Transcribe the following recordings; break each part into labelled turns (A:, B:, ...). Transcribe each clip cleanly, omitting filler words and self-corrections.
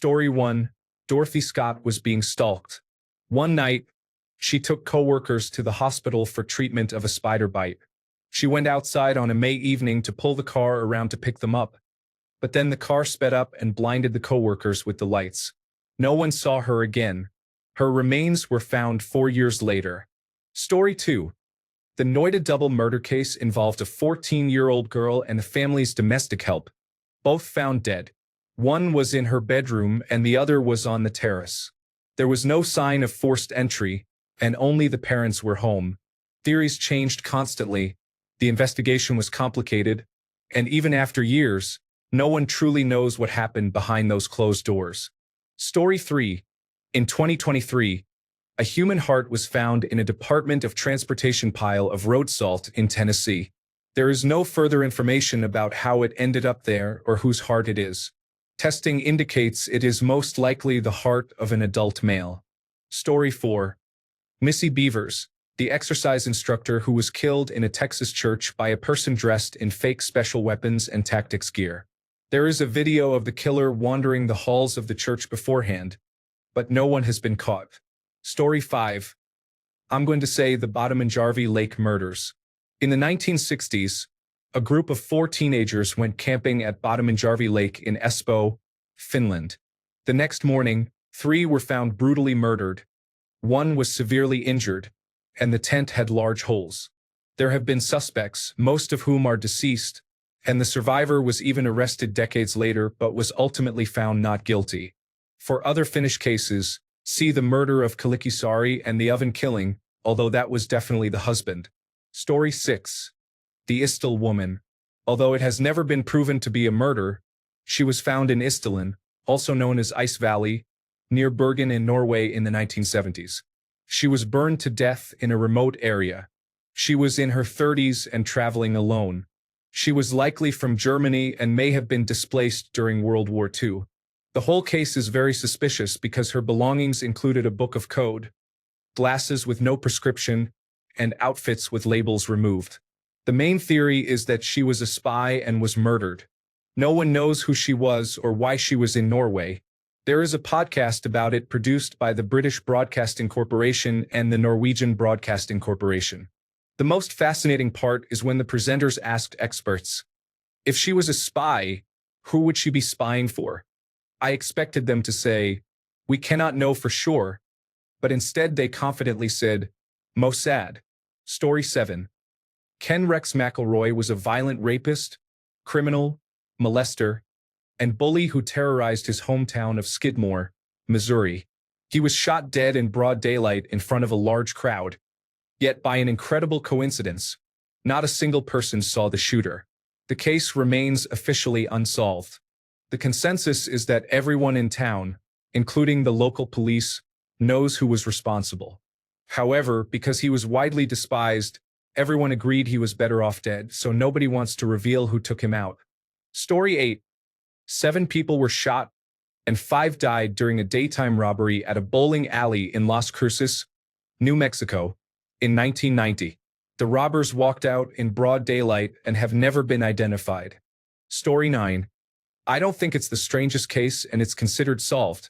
A: Story 1. Dorothy Scott was being stalked. One night, she took coworkers to the hospital for treatment of a spider bite. She went outside on a May evening to pull the car around to pick them up. But then the car sped up and blinded the coworkers with the lights. No one saw her again. Her remains were found 4 years later. Story 2. The Noida double murder case involved a 14-year-old girl and the family's domestic help, both found dead. One was in her bedroom and the other was on the terrace. There was no sign of forced entry, and only the parents were home. Theories changed constantly. The investigation was complicated, and even after years, no one truly knows what happened behind those closed doors. Story 3. In 2023, a human heart was found in a Department of Transportation pile of road salt in Tennessee. There is no further information about how it ended up there or whose heart it is. Testing indicates it is most likely the heart of an adult male. Story 4. Missy Beavers, the exercise instructor who was killed in a Texas church by a person dressed in fake special weapons and tactics gear. There is a video of the killer wandering the halls of the church beforehand, but no one has been caught. Story 5. I'm going to say the Bottomanjärvi Lake murders. In the 1960s, a group of 4 teenagers went camping at Bottomanjärvi Lake in Espoo, Finland. The next morning, 3 were found brutally murdered. 1 was severely injured, and the tent had large holes. There have been suspects, most of whom are deceased, and the survivor was even arrested decades later but was ultimately found not guilty. For other Finnish cases, see the murder of Kalikisari and the oven killing, although that was definitely the husband. Story 6. The Istil woman. Although it has never been proven to be a murder, she was found in Istelen, also known as Ice Valley, near Bergen in Norway in the 1970s. She was burned to death in a remote area. She was in her 30s and traveling alone. She was likely from Germany and may have been displaced during World War II. The whole case is very suspicious because her belongings included a book of code, glasses with no prescription, and outfits with labels removed. The main theory is that she was a spy and was murdered. No one knows who she was or why she was in Norway. There is a podcast about it produced by the British Broadcasting Corporation and the Norwegian Broadcasting Corporation. The most fascinating part is when the presenters asked experts, if she was a spy, who would she be spying for? I expected them to say, we cannot know for sure, but instead they confidently said, Mossad. Story 7. Ken Rex McElroy was a violent rapist, criminal, molester, and bully who terrorized his hometown of Skidmore, Missouri. He was shot dead in broad daylight in front of a large crowd. Yet by an incredible coincidence, not a single person saw the shooter. The case remains officially unsolved. The consensus is that everyone in town, including the local police, knows who was responsible. However, because he was widely despised, everyone agreed he was better off dead, so nobody wants to reveal who took him out. Story 8. 7 people were shot and 5 died during a daytime robbery at a bowling alley in Las Cruces, New Mexico, in 1990. The robbers walked out in broad daylight and have never been identified. Story 9. I don't think it's the strangest case and it's considered solved,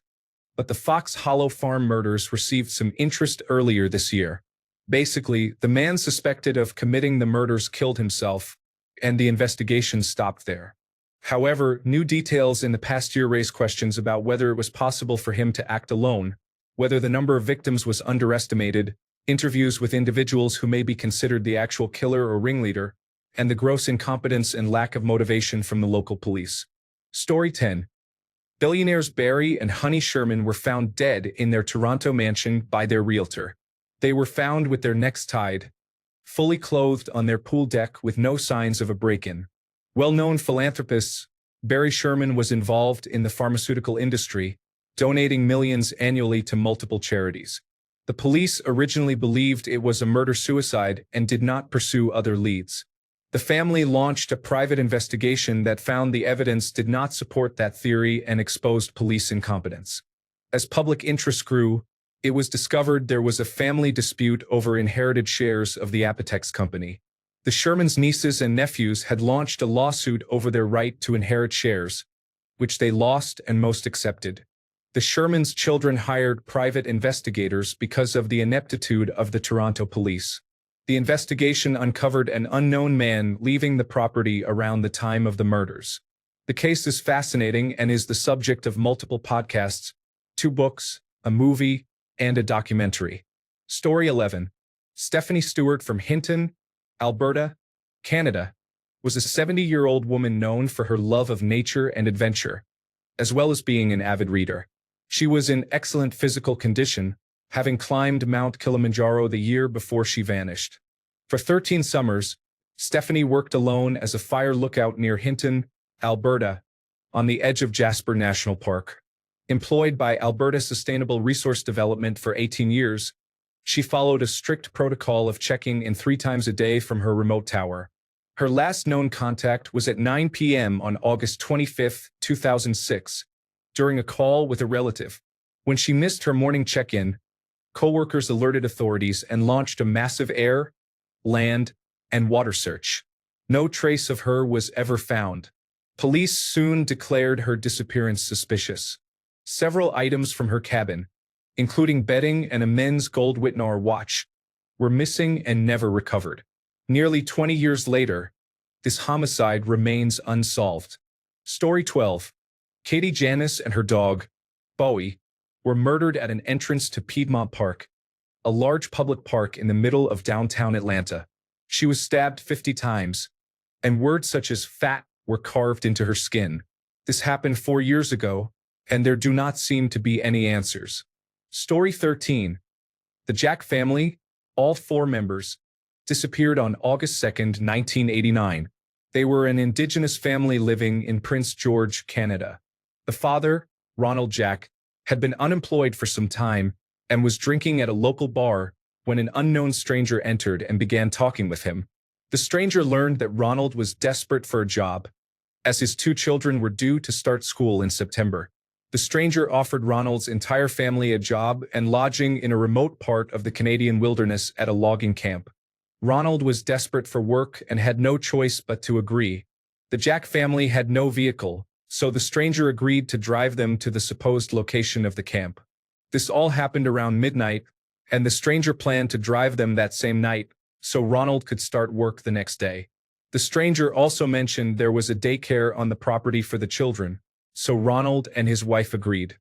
A: but the Fox Hollow Farm murders received some interest earlier this year. Basically, the man suspected of committing the murders killed himself, and the investigation stopped there. However, new details in the past year raise questions about whether it was possible for him to act alone, whether the number of victims was underestimated, interviews with individuals who may be considered the actual killer or ringleader, and the gross incompetence and lack of motivation from the local police. Story 10. Billionaires Barry and Honey Sherman were found dead in their Toronto mansion by their realtor. They were found with their necks tied, fully clothed on their pool deck with no signs of a break-in. Well-known philanthropists, Barry Sherman was involved in the pharmaceutical industry, donating millions annually to multiple charities. The police originally believed it was a murder-suicide and did not pursue other leads. The family launched a private investigation that found the evidence did not support that theory and exposed police incompetence. As public interest grew, it was discovered there was a family dispute over inherited shares of the Apotex company. The Shermans' nieces and nephews had launched a lawsuit over their right to inherit shares, which they lost and most accepted. The Shermans' children hired private investigators because of the ineptitude of the Toronto police. The investigation uncovered an unknown man leaving the property around the time of the murders. The case is fascinating and is the subject of multiple podcasts, 2 books, a movie, and a documentary. Story 11. Stephanie Stewart from Hinton, Alberta, Canada, was a 70-year-old woman known for her love of nature and adventure, as well as being an avid reader. She was in excellent physical condition, having climbed Mount Kilimanjaro the year before she vanished. For 13 summers, Stephanie worked alone as a fire lookout near Hinton, Alberta, on the edge of Jasper National Park. Employed by Alberta Sustainable Resource Development for 18 years, she followed a strict protocol of checking in 3 times a day from her remote tower. Her last known contact was at 9 p.m. on August 25, 2006, during a call with a relative. When she missed her morning check-in, coworkers alerted authorities and launched a massive air, land, and water search. No trace of her was ever found. Police soon declared her disappearance suspicious. Several items from her cabin, including bedding and a men's gold Wittnauer watch, were missing and never recovered. Nearly 20 years later, this homicide remains unsolved. Story 12. Katie Janis and her dog, Bowie, were murdered at an entrance to Piedmont Park, a large public park in the middle of downtown Atlanta. She was stabbed 50 times, and words such as fat were carved into her skin. This happened 4 years ago, and there do not seem to be any answers. Story 13. The Jack family, all 4 members, disappeared on August 2, 1989. They were an Indigenous family living in Prince George, Canada. The father, Ronald Jack, had been unemployed for some time and was drinking at a local bar when an unknown stranger entered and began talking with him. The stranger learned that Ronald was desperate for a job, as his 2 children were due to start school in September. The stranger offered Ronald's entire family a job and lodging in a remote part of the Canadian wilderness at a logging camp. Ronald was desperate for work and had no choice but to agree. The Jack family had no vehicle, so the stranger agreed to drive them to the supposed location of the camp. This all happened around midnight, and the stranger planned to drive them that same night, so Ronald could start work the next day. The stranger also mentioned there was a daycare on the property for the children, so Ronald and his wife agreed.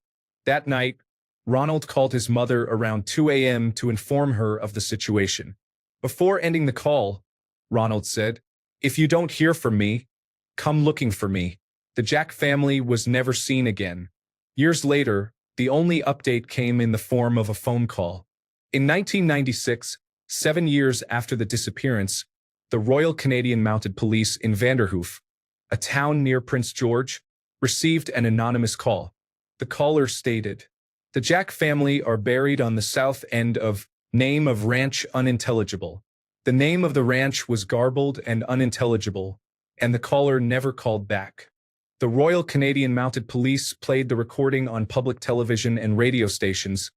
A: That night, Ronald called his mother around 2 a.m. to inform her of the situation. Before ending the call, Ronald said, "If you don't hear from me, come looking for me." The Jack family was never seen again. Years later, the only update came in the form of a phone call. In 1996, 7 years after the disappearance, the Royal Canadian Mounted Police in Vanderhoof, a town near Prince George, received an anonymous call. The caller stated, "The Jack family are buried on the south end of name of ranch unintelligible." The name of the ranch was garbled and unintelligible, and the caller never called back. The Royal Canadian Mounted Police played the recording on public television and radio stations,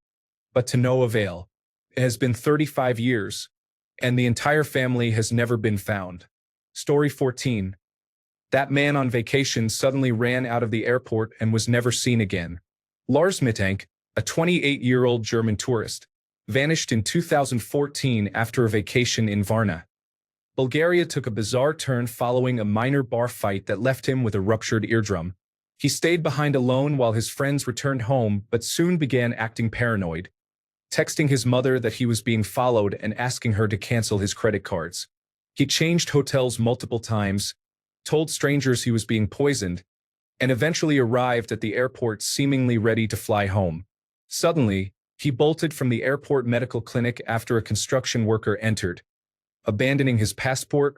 A: but to no avail. It has been 35 years, and the entire family has never been found. Story 14. That man on vacation suddenly ran out of the airport and was never seen again. Lars Mittank, a 28-year-old German tourist, vanished in 2014 after a vacation in Varna. Bulgaria took a bizarre turn following a minor bar fight that left him with a ruptured eardrum. He stayed behind alone while his friends returned home but soon began acting paranoid, texting his mother that he was being followed and asking her to cancel his credit cards. He changed hotels multiple times, told strangers he was being poisoned, and eventually arrived at the airport seemingly ready to fly home. Suddenly, he bolted from the airport medical clinic after a construction worker entered, abandoning his passport,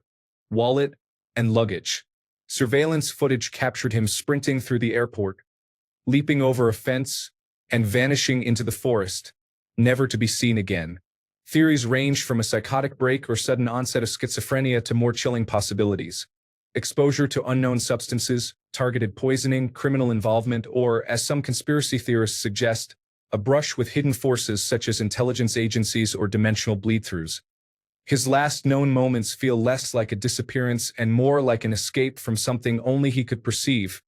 A: wallet, and luggage. Surveillance footage captured him sprinting through the airport, leaping over a fence, and vanishing into the forest, never to be seen again. Theories ranged from a psychotic break or sudden onset of schizophrenia to more chilling possibilities. Exposure to unknown substances, targeted poisoning, criminal involvement, or, as some conspiracy theorists suggest, a brush with hidden forces such as intelligence agencies or dimensional bleed-throughs. His last known moments feel less like a disappearance and more like an escape from something only he could perceive,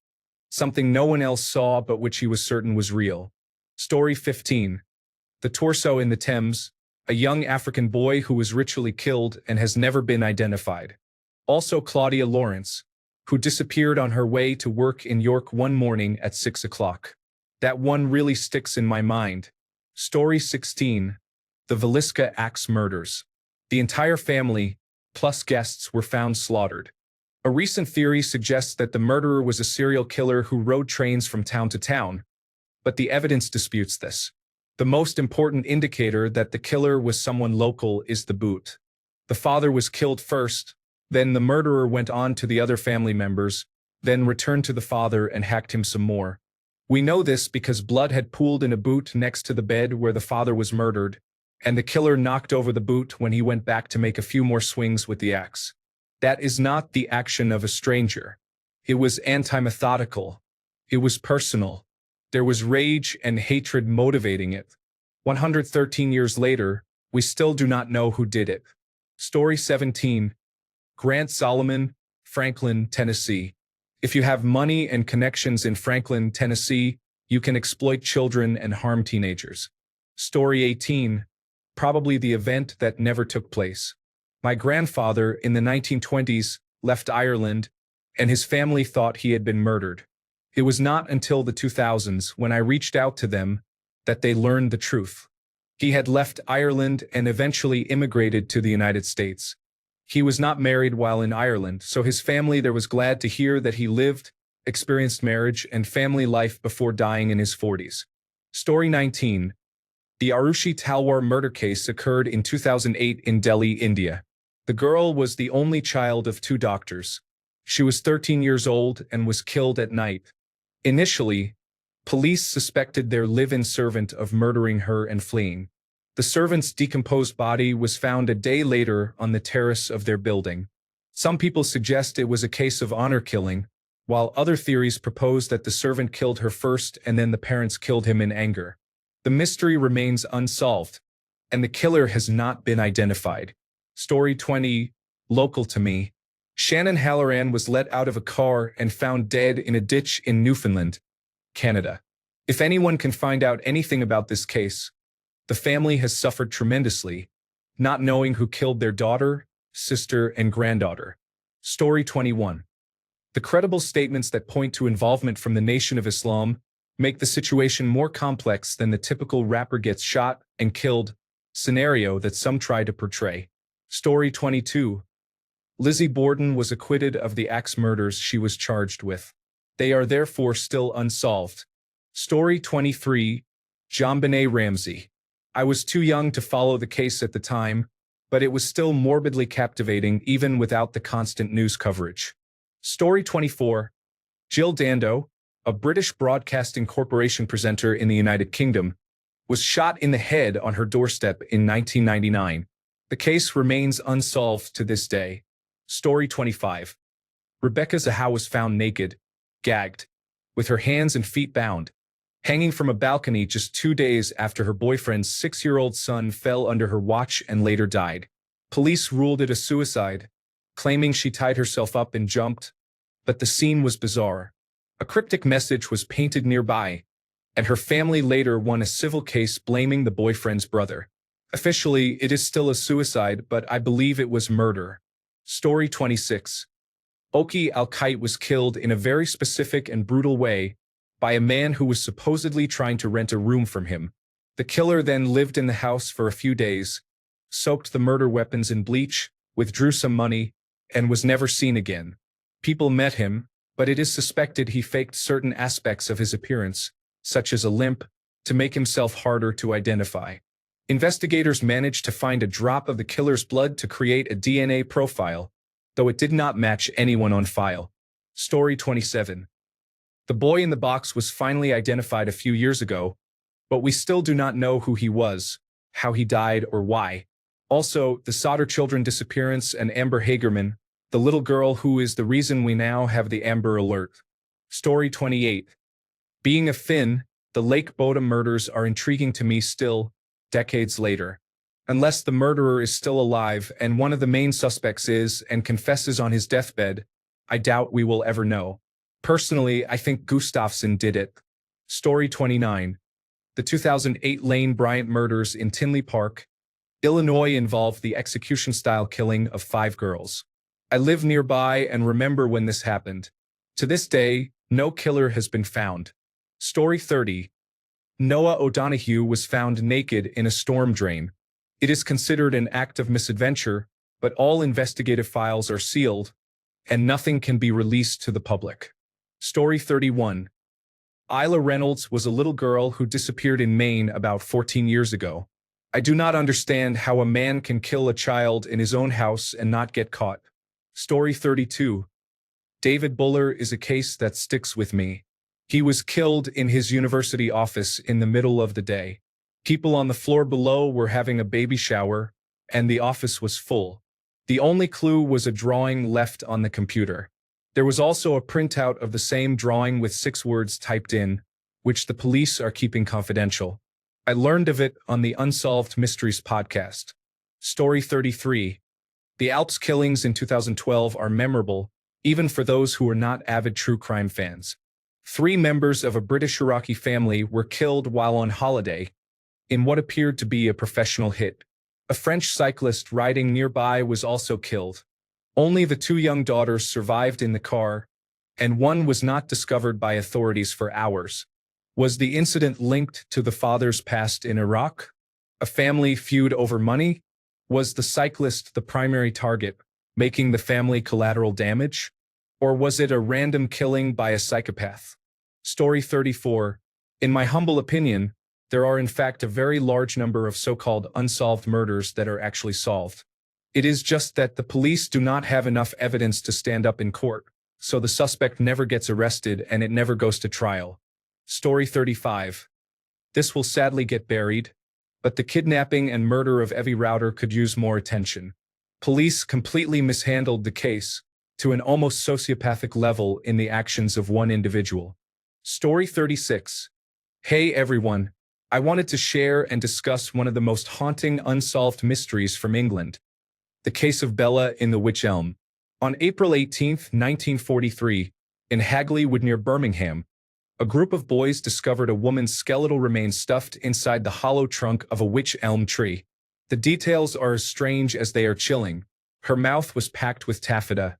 A: something no one else saw but which he was certain was real. Story 15. The torso in the Thames, a young African boy who was ritually killed and has never been identified. Also Claudia Lawrence, who disappeared on her way to work in York one morning at 6 o'clock. That one really sticks in my mind. Story 16. The Villisca Axe murders. The entire family, plus guests, were found slaughtered. A recent theory suggests that the murderer was a serial killer who rode trains from town to town, but the evidence disputes this. The most important indicator that the killer was someone local is the boot. The father was killed first, then the murderer went on to the other family members, then returned to the father and hacked him some more. We know this because blood had pooled in a boot next to the bed where the father was murdered, and the killer knocked over the boot when he went back to make a few more swings with the axe. That is not the action of a stranger. It was anti-methodical. It was personal. There was rage and hatred motivating it. 113 years later, we still do not know who did it. Story 17. Grant Solomon, Franklin, Tennessee. If you have money and connections in Franklin, Tennessee, you can exploit children and harm teenagers. Story 18. Probably the event that never took place. My grandfather, in the 1920s, left Ireland, and his family thought he had been murdered. It was not until the 2000s, when I reached out to them, that they learned the truth. He had left Ireland and eventually immigrated to the United States. He was not married while in Ireland, so his family there was glad to hear that he lived, experienced marriage and family life before dying in his 40s. Story 19. The Arushi Talwar murder case occurred in 2008 in Delhi, India. The girl was the only child of two doctors. She was 13 years old and was killed at night. Initially, police suspected their live-in servant of murdering her and fleeing. The servant's decomposed body was found a day later on the terrace of their building. Some people suggest it was a case of honor killing, while other theories propose that the servant killed her first and then the parents killed him in anger. The mystery remains unsolved, and the killer has not been identified. Story 20. Local to me. Shannon Halloran was let out of a car and found dead in a ditch in Newfoundland, Canada. If anyone can find out anything about this case, the family has suffered tremendously, not knowing who killed their daughter, sister, and granddaughter. Story 21. The credible statements that point to involvement from the Nation of Islam make the situation more complex than the typical rapper gets shot and killed scenario that some try to portray. Story 22. Lizzie Borden was acquitted of the axe murders she was charged with. They are therefore still unsolved. Story 23. JonBenet Ramsey. I was too young to follow the case at the time, but it was still morbidly captivating even without the constant news coverage. Story 24. Jill Dando, a British Broadcasting Corporation presenter in the United Kingdom, was shot in the head on her doorstep in 1999. The case remains unsolved to this day. Story 25. Rebecca Zaha was found naked, gagged, with her hands and feet bound, hanging from a balcony just 2 days after her boyfriend's 6-year-old son fell under her watch and later died. Police ruled it a suicide, claiming she tied herself up and jumped, but the scene was bizarre. A cryptic message was painted nearby, and her family later won a civil case blaming the boyfriend's brother. Officially, it is still a suicide, but I believe it was murder. Story 26. Oki Al-Kait was killed in a very specific and brutal way by a man who was supposedly trying to rent a room from him. The killer then lived in the house for a few days, soaked the murder weapons in bleach, withdrew some money, and was never seen again. People met him, but it is suspected he faked certain aspects of his appearance, such as a limp, to make himself harder to identify. Investigators managed to find a drop of the killer's blood to create a DNA profile, though it did not match anyone on file. Story 27. The boy in the box was finally identified a few years ago, but we still do not know who he was, how he died, or why. Also, the Sodder children disappearance and Amber Hagerman, the little girl who is the reason we now have the Amber Alert. Story 28. Being a Finn, the Lake Boda murders are intriguing to me still, decades later. Unless the murderer is still alive and one of the main suspects is and confesses on his deathbed, I doubt we will ever know. Personally, I think Gustafsson did it. Story 29. The 2008 Lane Bryant murders in Tinley Park, Illinois involved the execution-style killing of 5 girls. I live nearby and remember when this happened. To this day, no killer has been found. Story 30. Noah O'Donoghue was found naked in a storm drain. It is considered an act of misadventure, but all investigative files are sealed, and nothing can be released to the public. Story 31. Isla Reynolds was a little girl who disappeared in Maine about 14 years ago. I do not understand how a man can kill a child in his own house and not get caught. Story 32. David Buller is a case that sticks with me. He was killed in his university office in the middle of the day. People on the floor below were having a baby shower, and the office was full. The only clue was a drawing left on the computer. There was also a printout of the same drawing with 6 words typed in, which the police are keeping confidential. I learned of it on the Unsolved Mysteries podcast. Story 33. The Alps killings in 2012 are memorable, even for those who are not avid true crime fans. 3 members of a British Iraqi family were killed while on holiday in what appeared to be a professional hit. A French cyclist riding nearby was also killed. Only the 2 young daughters survived in the car, and one was not discovered by authorities for hours. Was the incident linked to the father's past in Iraq? A family feud over money? Was the cyclist the primary target, making the family collateral damage? Or was it a random killing by a psychopath? Story 34. In my humble opinion, there are in fact a very large number of so-called unsolved murders that are actually solved. It is just that the police do not have enough evidence to stand up in court, so the suspect never gets arrested and it never goes to trial. Story 35. This will sadly get buried, but the kidnapping and murder of Evie Rauter could use more attention. Police completely mishandled the case to an almost sociopathic level in the actions of one individual. Story 36. Hey everyone, I wanted to share and discuss one of the most haunting unsolved mysteries from England. The case of Bella in the Wych Elm. On April 18, 1943, in Hagley Wood near Birmingham, a group of boys discovered a woman's skeletal remains stuffed inside the hollow trunk of a wych elm tree. The details are as strange as they are chilling. Her mouth was packed with taffeta,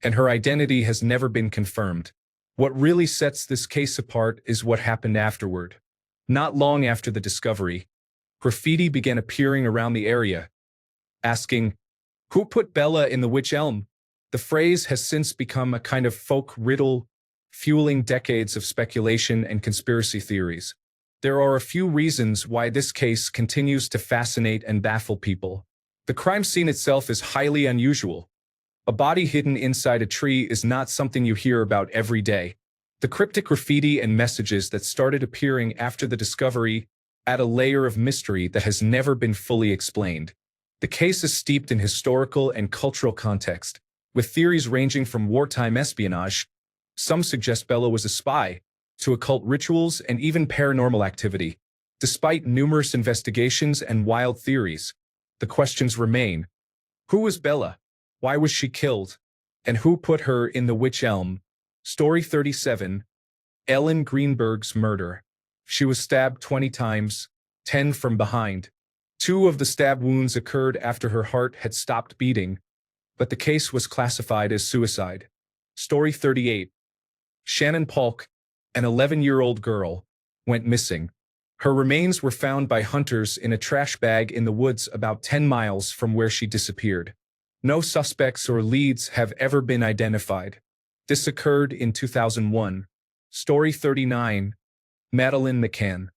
A: and her identity has never been confirmed. What really sets this case apart is what happened afterward. Not long after the discovery, graffiti began appearing around the area, asking, "Who put Bella in the wych elm?" The phrase has since become a kind of folk riddle, fueling decades of speculation and conspiracy theories. There are a few reasons why this case continues to fascinate and baffle people. The crime scene itself is highly unusual. A body hidden inside a tree is not something you hear about every day. The cryptic graffiti and messages that started appearing after the discovery add a layer of mystery that has never been fully explained. The case is steeped in historical and cultural context, with theories ranging from wartime espionage, some suggest Bella was a spy, to occult rituals and even paranormal activity. Despite numerous investigations and wild theories, the questions remain. Who was Bella? Why was she killed? And who put her in the wych elm? Story 37. Ellen Greenberg's murder. She was stabbed 20 times, 10 from behind. 2 of the stab wounds occurred after her heart had stopped beating, but the case was classified as suicide. Story 38. Shannon Polk, an 11-year-old girl, went missing. Her remains were found by hunters in a trash bag in the woods about 10 miles from where she disappeared. No suspects or leads have ever been identified. This occurred in 2001. Story 39. Madeleine McCann.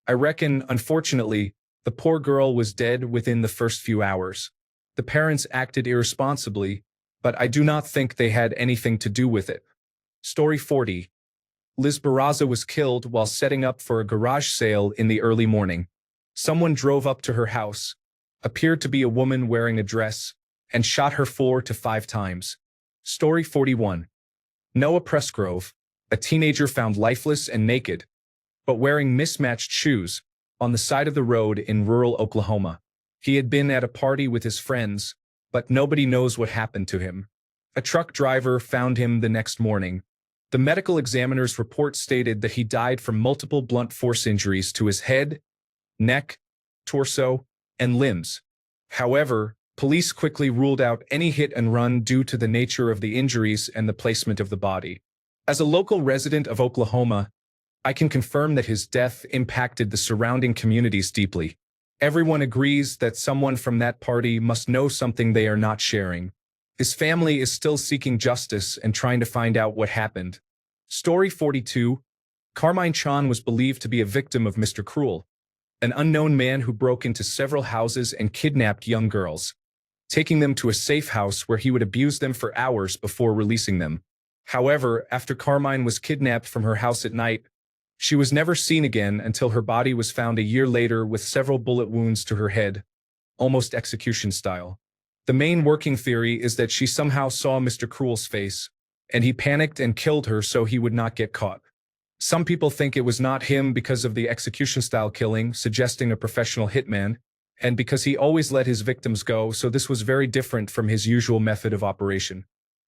A: I reckon, unfortunately, the poor girl was dead within the first few hours. The parents acted irresponsibly, but I do not think they had anything to do with it. Story 40. Liz Barraza was killed while setting up for a garage sale in the early morning. Someone drove up to her house, appeared to be a woman wearing a dress, and shot her 4 to 5 times. Story 41. Noah Pressgrove, a teenager found lifeless and naked, but wearing mismatched shoes, on the side of the road in rural Oklahoma. He had been at a party with his friends, but nobody knows what happened to him. A truck driver found him the next morning. The medical examiner's report stated that he died from multiple blunt force injuries to his head, neck, torso, and limbs. However, police quickly ruled out any hit and run due to the nature of the injuries and the placement of the body. As a local resident of Oklahoma, I can confirm that his death impacted the surrounding communities deeply. Everyone agrees that someone from that party must know something they are not sharing. His family is still seeking justice and trying to find out what happened. Story 42. Carmine Chan was believed to be a victim of Mr. Cruel, an unknown man who broke into several houses and kidnapped young girls, taking them to a safe house where he would abuse them for hours before releasing them. However, after Carmine was kidnapped from her house at night, she was never seen again until her body was found a year later with several bullet wounds to her head, almost execution style. The main working theory is that she somehow saw Mr. Cruel's face, and he panicked and killed her so he would not get caught. Some people think it was not him because of the execution-style killing, suggesting a professional hitman, and because he always let his victims go, so this was very different from his usual method of operation.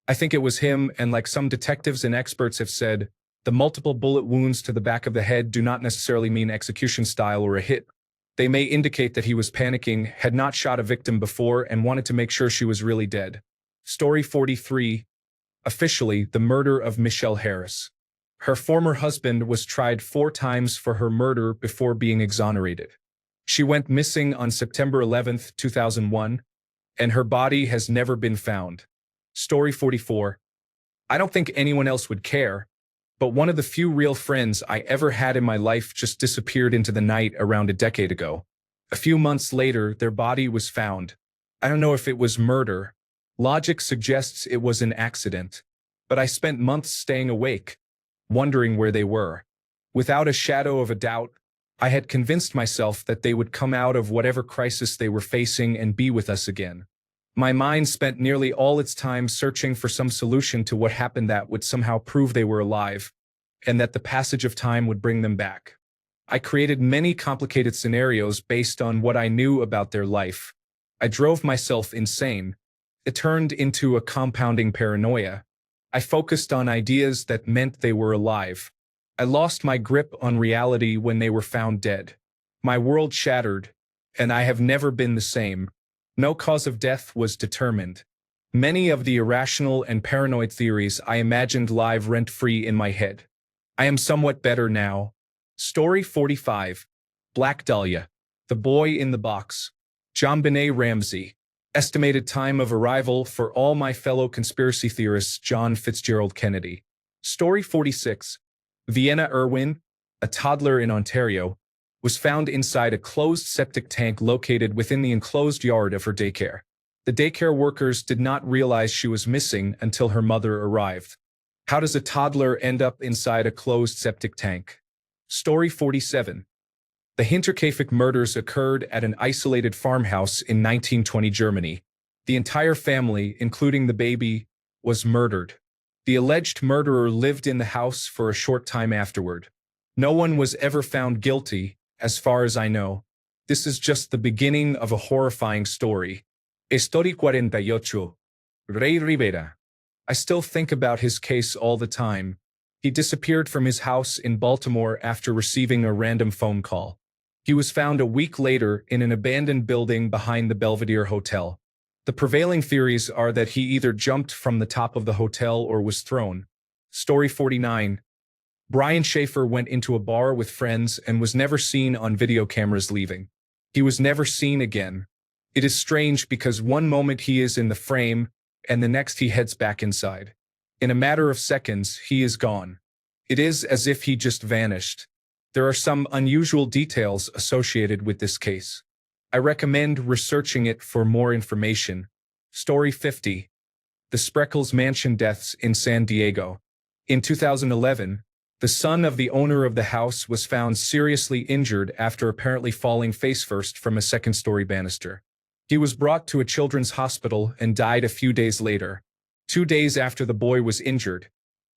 A: I think it was him, and like some detectives and experts have said, the multiple bullet wounds to the back of the head do not necessarily mean execution style or a hit. They may indicate that he was panicking, had not shot a victim before, and wanted to make sure she was really dead. Story 43. Officially, the murder of Michelle Harris. Her former husband was tried 4 times for her murder before being exonerated. She went missing on September 11, 2001, and her body has never been found. Story 44. I don't think anyone else would care, but one of the few real friends I ever had in my life just disappeared into the night around a decade ago. A few months later, their body was found. I don't know if it was murder. Logic suggests it was an accident, but I spent months staying awake, wondering where they were. Without a shadow of a doubt, I had convinced myself that they would come out of whatever crisis they were facing and be with us again. My mind spent nearly all its time searching for some solution to what happened that would somehow prove they were alive, and that the passage of time would bring them back. I created many complicated scenarios based on what I knew about their life. I drove myself insane. It turned into a compounding paranoia. I focused on ideas that meant they were alive. I lost my grip on reality when they were found dead. My world shattered, and I have never been the same. No cause of death was determined. Many of the irrational and paranoid theories I imagined live rent-free in my head. I am somewhat better now. Story 45. Black Dahlia. The Boy in the Box. JonBenet Ramsey. Estimated time of arrival for all my fellow conspiracy theorists, John Fitzgerald Kennedy. Story 46. Vienna Irwin, a toddler in Ontario, was found inside a closed septic tank located within the enclosed yard of her daycare. The daycare workers did not realize she was missing until her mother arrived. How does a toddler end up inside a closed septic tank? Story 47. The Hinterkaifeck murders occurred at an isolated farmhouse in 1920 Germany. The entire family, including the baby, was murdered. The alleged murderer lived in the house for a short time afterward. No one was ever found guilty, as far as I know. This is just the beginning of a horrifying story. Story 48. Ray Rivera. I still think about his case all the time. He disappeared from his house in Baltimore after receiving a random phone call. He was found a week later in an abandoned building behind the Belvedere Hotel. The prevailing theories are that he either jumped from the top of the hotel or was thrown. Story 49. Brian Schaefer went into a bar with friends and was never seen on video cameras leaving. He was never seen again. It is strange because one moment he is in the frame, and the next he heads back inside. In a matter of seconds, he is gone. It is as if he just vanished. There are some unusual details associated with this case. I recommend researching it for more information. Story 50. The Spreckles Mansion deaths in San Diego. In 2011, the son of the owner of the house was found seriously injured after apparently falling face-first from a second-story banister. He was brought to a children's hospital and died a few days later. 2 days after the boy was injured,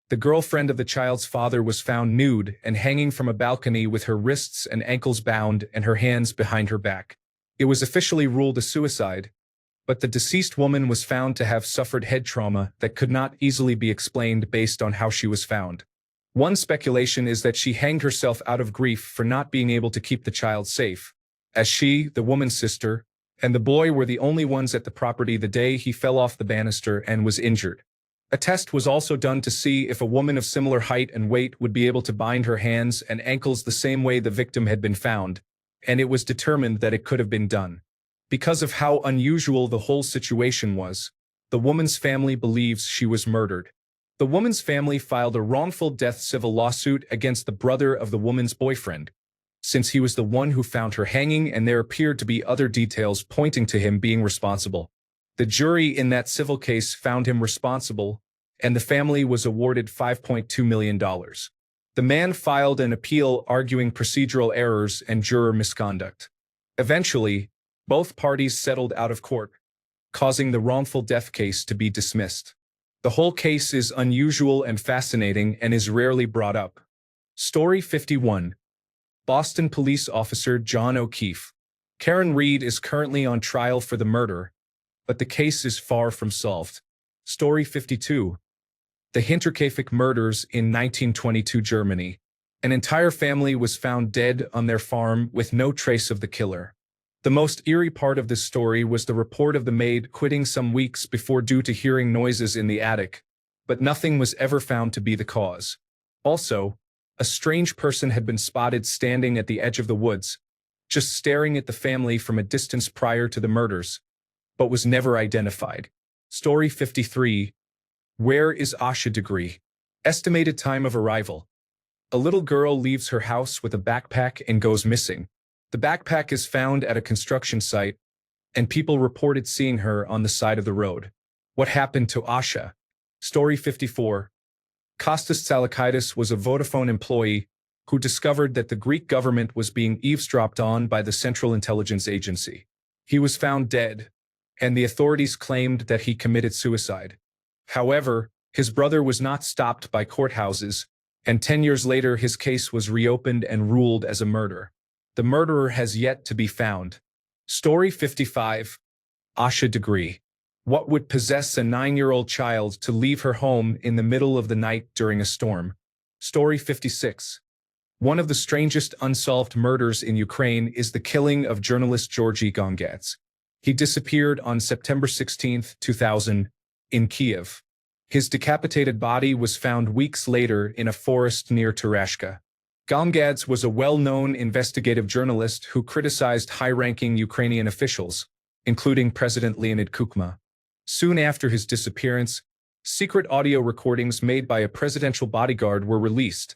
A: the girlfriend of the child's father was found nude and hanging from a balcony with her wrists and ankles bound and her hands behind her back. It was officially ruled a suicide, but the deceased woman was found to have suffered head trauma that could not easily be explained based on how she was found. One speculation is that she hanged herself out of grief for not being able to keep the child safe, as she, the woman's sister, and the boy were the only ones at the property the day he fell off the banister and was injured. A test was also done to see if a woman of similar height and weight would be able to bind her hands and ankles the same way the victim had been found, and it was determined that it could have been done. Because of how unusual the whole situation was, the woman's family believes she was murdered. The woman's family filed a wrongful death civil lawsuit against the brother of the woman's boyfriend, since he was the one who found her hanging and there appeared to be other details pointing to him being responsible. The jury in that civil case found him responsible, and the family was awarded $5.2 million. The man filed an appeal arguing procedural errors and juror misconduct. Eventually, both parties settled out of court, causing the wrongful death case to be dismissed. The whole case is unusual and fascinating and is rarely brought up. Story 51. Boston Police Officer John O'Keefe. Karen Reed is currently on trial for the murder, but the case is far from solved. Story 52. The Hinterkaifeck murders in 1922 Germany. An entire family was found dead on their farm with no trace of the killer. The most eerie part of this story was the report of the maid quitting some weeks before due to hearing noises in the attic, but nothing was ever found to be the cause. Also, a strange person had been spotted standing at the edge of the woods, just staring at the family from a distance prior to the murders, but was never identified. Story 53. Where is Asha Degree? Estimated time of arrival. A little girl leaves her house with a backpack and goes missing. The backpack is found at a construction site, and people reported seeing her on the side of the road. What happened to Asha? Story 54. Kostas Tsalakaitis was a Vodafone employee who discovered that the Greek government was being eavesdropped on by the Central Intelligence Agency. He was found dead, and the authorities claimed that he committed suicide. However, his brother was not stopped by courthouses, and 10 years later his case was reopened and ruled as a murder. The murderer has yet to be found. Story 55. Asha Degree. What would possess a 9-year-old child to leave her home in the middle of the night during a storm? Story 56. One of the strangest unsolved murders in Ukraine is the killing of journalist Georgy Gongadze. He disappeared on September 16, 2000, in Kiev. His decapitated body was found weeks later in a forest near Terashka. Gongadze was a well-known investigative journalist who criticized high-ranking Ukrainian officials, including President Leonid Kuchma. Soon after his disappearance, secret audio recordings made by a presidential bodyguard were released,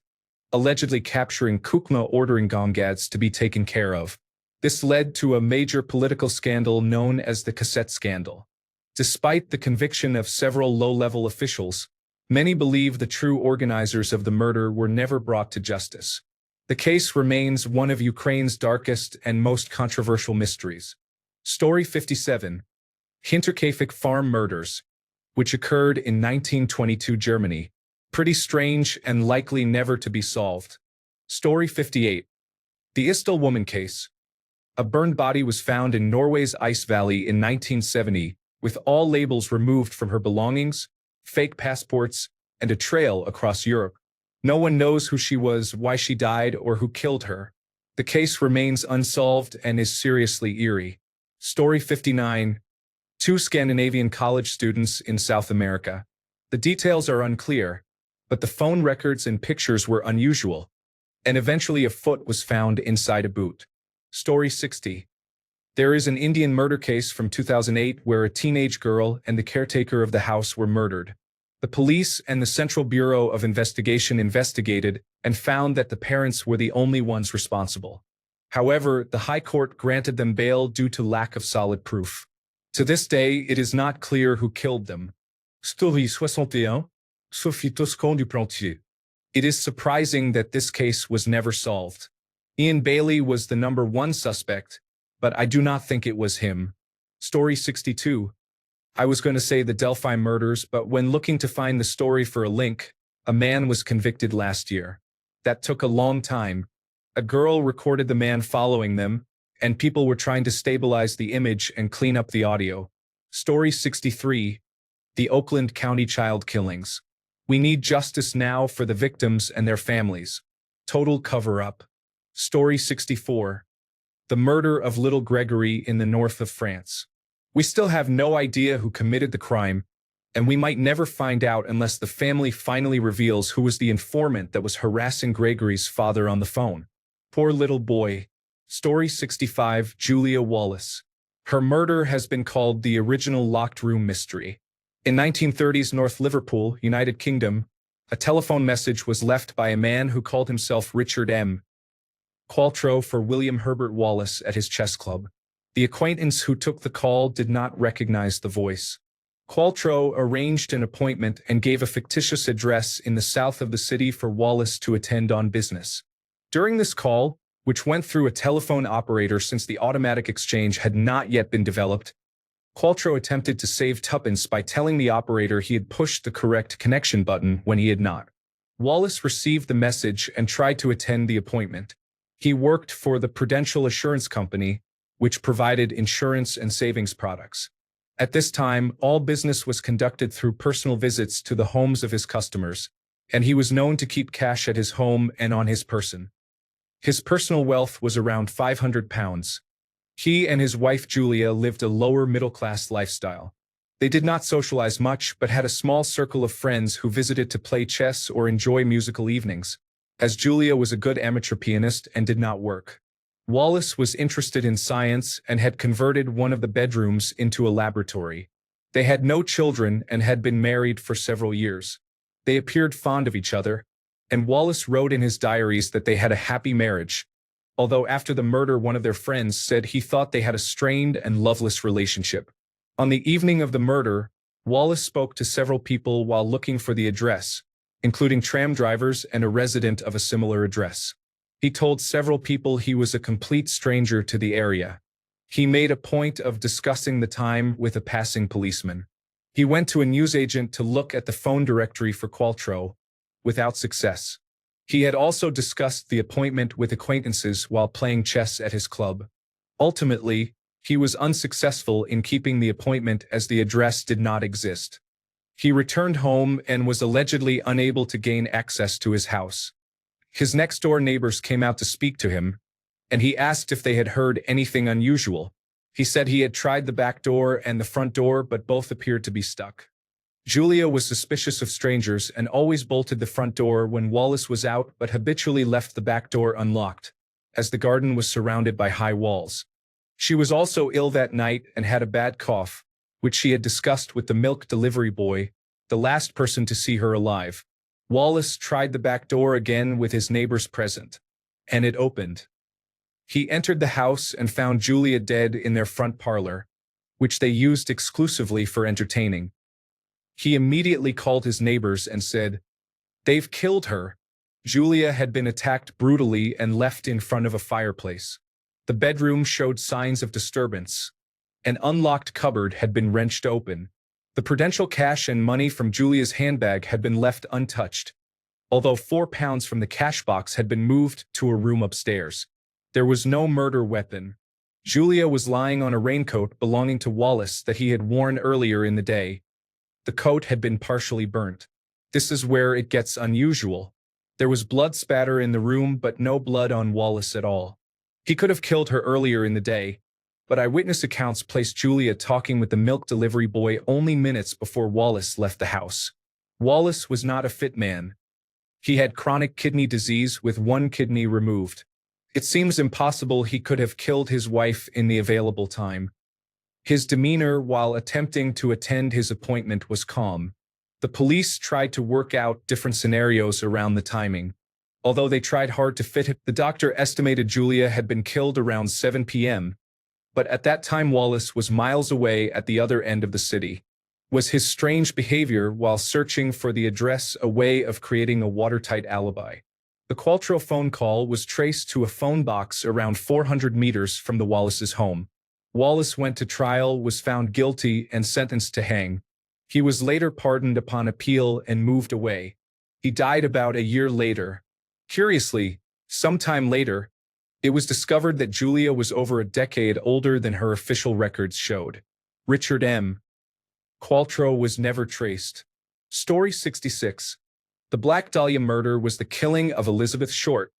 A: allegedly capturing Kuchma ordering Gongadze to be taken care of. This led to a major political scandal known as the cassette scandal. Despite the conviction of several low-level officials, many believe the true organizers of the murder were never brought to justice. The case remains one of Ukraine's darkest and most controversial mysteries. Story 57. Hinterkaifeck farm murders, which occurred in 1922 Germany. Pretty strange and likely never to be solved. Story 58. The Istel woman case. A burned body was found in Norway's Ice Valley in 1970, with all labels removed from her belongings, fake passports, and a trail across Europe. No one knows who she was, why she died, or who killed her. The case remains unsolved and is seriously eerie. Story 59. 2 Scandinavian college students in South America. The details are unclear, but the phone records and pictures were unusual, and eventually a foot was found inside a boot. Story 60. There is an Indian murder case from 2008 where a teenage girl and the caretaker of the house were murdered. The police and the Central Bureau of Investigation investigated and found that the parents were the only ones responsible. However, the High Court granted them bail due to lack of solid proof. To this day, it is not clear who killed them. Story 61. Sophie Toscan du Plantier. It is surprising that this case was never solved. Ian Bailey was the #1 suspect, but I do not think it was him. Story 62. I was going to say the Delphi murders, but when looking to find the story for a link, a man was convicted last year. That took a long time. A girl recorded the man following them, and people were trying to stabilize the image and clean up the audio. Story 63. The Oakland County Child Killings. We need justice now for the victims and their families. Total cover-up. Story 64. The murder of little Gregory in the north of France. We still have no idea who committed the crime, and we might never find out unless the family finally reveals who was the informant that was harassing Gregory's father on the phone. Poor little boy. Story 65. Julia Wallace. Her murder has been called the original locked room mystery. In 1930s North Liverpool, United Kingdom, a telephone message was left by a man who called himself Richard M. Qualtrough for William Herbert Wallace at his chess club. The acquaintance who took the call did not recognize the voice. Qualtrough arranged an appointment and gave a fictitious address in the south of the city for Wallace to attend on business. During this call, which went through a telephone operator since the automatic exchange had not yet been developed, Qualtrough attempted to save tuppence by telling the operator he had pushed the correct connection button when he had not. Wallace received the message and tried to attend the appointment. He worked for the Prudential Assurance Company, which provided insurance and savings products. At this time, all business was conducted through personal visits to the homes of his customers, and he was known to keep cash at his home and on his person. His personal wealth was around £500. He and his wife Julia lived a lower middle-class lifestyle. They did not socialize much but had a small circle of friends who visited to play chess or enjoy musical evenings, as Julia was a good amateur pianist and did not work. Wallace was interested in science and had converted one of the bedrooms into a laboratory. They had no children and had been married for several years. They appeared fond of each other, and Wallace wrote in his diaries that they had a happy marriage, although after the murder one of their friends said he thought they had a strained and loveless relationship. On the evening of the murder, Wallace spoke to several people while looking for the address, including tram drivers and a resident of a similar address. He told several people he was a complete stranger to the area. He made a point of discussing the time with a passing policeman. He went to a newsagent to look at the phone directory for Qualtrough, without success. He had also discussed the appointment with acquaintances while playing chess at his club. Ultimately, he was unsuccessful in keeping the appointment as the address did not exist. He returned home and was allegedly unable to gain access to his house. His next-door neighbors came out to speak to him, and he asked if they had heard anything unusual. He said he had tried the back door and the front door, but both appeared to be stuck. Julia was suspicious of strangers and always bolted the front door when Wallace was out, but habitually left the back door unlocked, as the garden was surrounded by high walls. She was also ill that night and had a bad cough, which she had discussed with the milk delivery boy, the last person to see her alive. Wallace tried the back door again with his neighbors present, and it opened. He entered the house and found Julia dead in their front parlor, which they used exclusively for entertaining. He immediately called his neighbors and said, "They've killed her." Julia had been attacked brutally and left in front of a fireplace. The bedroom showed signs of disturbance. An unlocked cupboard had been wrenched open. The Prudential cash and money from Julia's handbag had been left untouched, although £4 from the cash box had been moved to a room upstairs. There was no murder weapon. Julia was lying on a raincoat belonging to Wallace that he had worn earlier in the day. The coat had been partially burnt. This is where it gets unusual. There was blood spatter in the room, but no blood on Wallace at all. He could have killed her earlier in the day, but eyewitness accounts placed Julia talking with the milk delivery boy only minutes before Wallace left the house. Wallace was not a fit man. He had chronic kidney disease with one kidney removed. It seems impossible he could have killed his wife in the available time. His demeanor while attempting to attend his appointment was calm. The police tried to work out different scenarios around the timing. Although they tried hard to fit it, the doctor estimated Julia had been killed around 7 p.m., but at that time Wallace was miles away at the other end of the city. Was his strange behavior while searching for the address a way of creating a watertight alibi? The Qualtrough phone call was traced to a phone box around 400 meters from the Wallace's home. Wallace went to trial, was found guilty, and sentenced to hang. He was later pardoned upon appeal and moved away. He died about a year later. Curiously, sometime later, it was discovered that Julia was over a decade older than her official records showed. Richard M. Qualtrough was never traced. Story 66. The Black Dahlia murder was the killing of Elizabeth Short,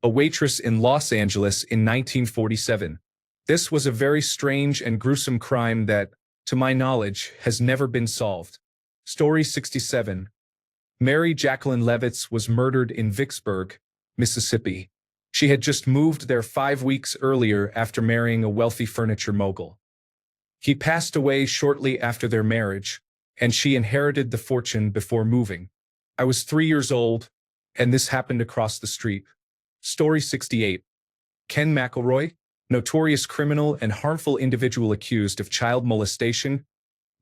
A: a waitress in Los Angeles in 1947. This was a very strange and gruesome crime that, to my knowledge, has never been solved. Story 67. Mary Jacqueline Levitz was murdered in Vicksburg, Mississippi. She had just moved there 5 weeks earlier after marrying a wealthy furniture mogul. He passed away shortly after their marriage, and she inherited the fortune before moving. I was 3 years old, and this happened across the street. Story 68. Ken McElroy, notorious criminal and harmful individual accused of child molestation,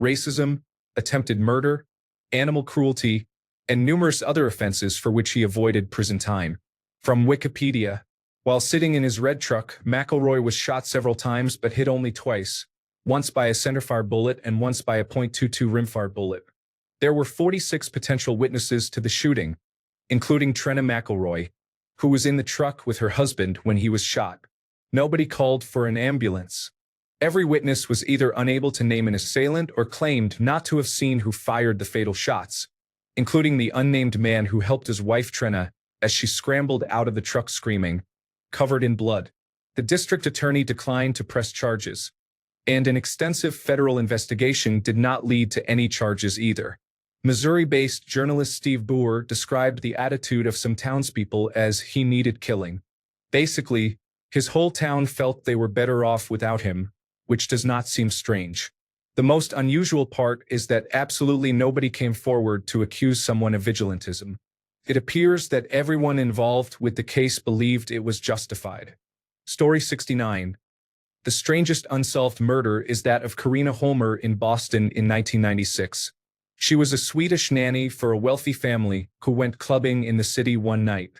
A: racism, attempted murder, animal cruelty, and numerous other offenses for which he avoided prison time. From Wikipedia. While sitting in his red truck, McElroy was shot several times but hit only twice, once by a centerfire bullet and once by a .22 rimfire bullet. There were 46 potential witnesses to the shooting, including Trina McElroy, who was in the truck with her husband when he was shot. Nobody called for an ambulance. Every witness was either unable to name an assailant or claimed not to have seen who fired the fatal shots, including the unnamed man who helped his wife Trina as she scrambled out of the truck screaming, covered in blood. The district attorney declined to press charges, and an extensive federal investigation did not lead to any charges either. Missouri-based journalist Steve Boer described the attitude of some townspeople as he needed killing. Basically, his whole town felt they were better off without him, which does not seem strange. The most unusual part is that absolutely nobody came forward to accuse someone of vigilantism. It appears that everyone involved with the case believed it was justified. Story 69. The strangest unsolved murder is that of Karina Holmer in Boston in 1996. She was a Swedish nanny for a wealthy family who went clubbing in the city one night.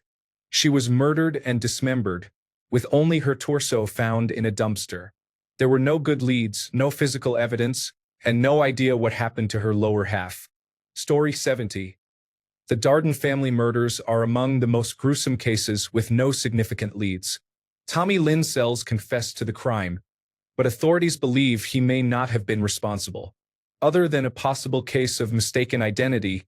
A: She was murdered and dismembered, with only her torso found in a dumpster. There were no good leads, no physical evidence, and no idea what happened to her lower half. Story 70. The Darden family murders are among the most gruesome cases with no significant leads. Tommy Lynn Sells confessed to the crime, but authorities believe he may not have been responsible. Other than a possible case of mistaken identity,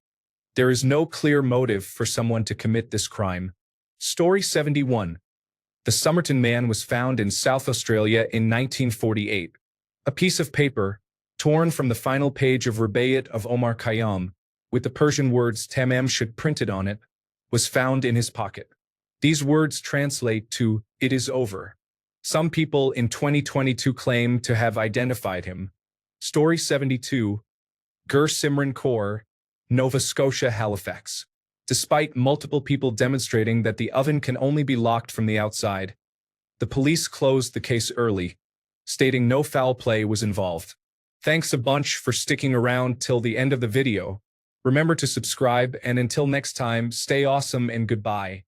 A: there is no clear motive for someone to commit this crime. Story 71. The Somerton man was found in South Australia in 1948. A piece of paper, torn from the final page of Rubaiyat of Omar Khayyam, with the Persian words Tamam Shud printed on it, was found in his pocket. These words translate to, "It is over." Some people in 2022 claim to have identified him. Story 72. Gur Simran Kaur, Nova Scotia, Halifax. Despite multiple people demonstrating that the oven can only be locked from the outside, the police closed the case early, stating no foul play was involved. Thanks a bunch for sticking around till the end of the video. Remember to subscribe, and until next time, stay awesome and goodbye.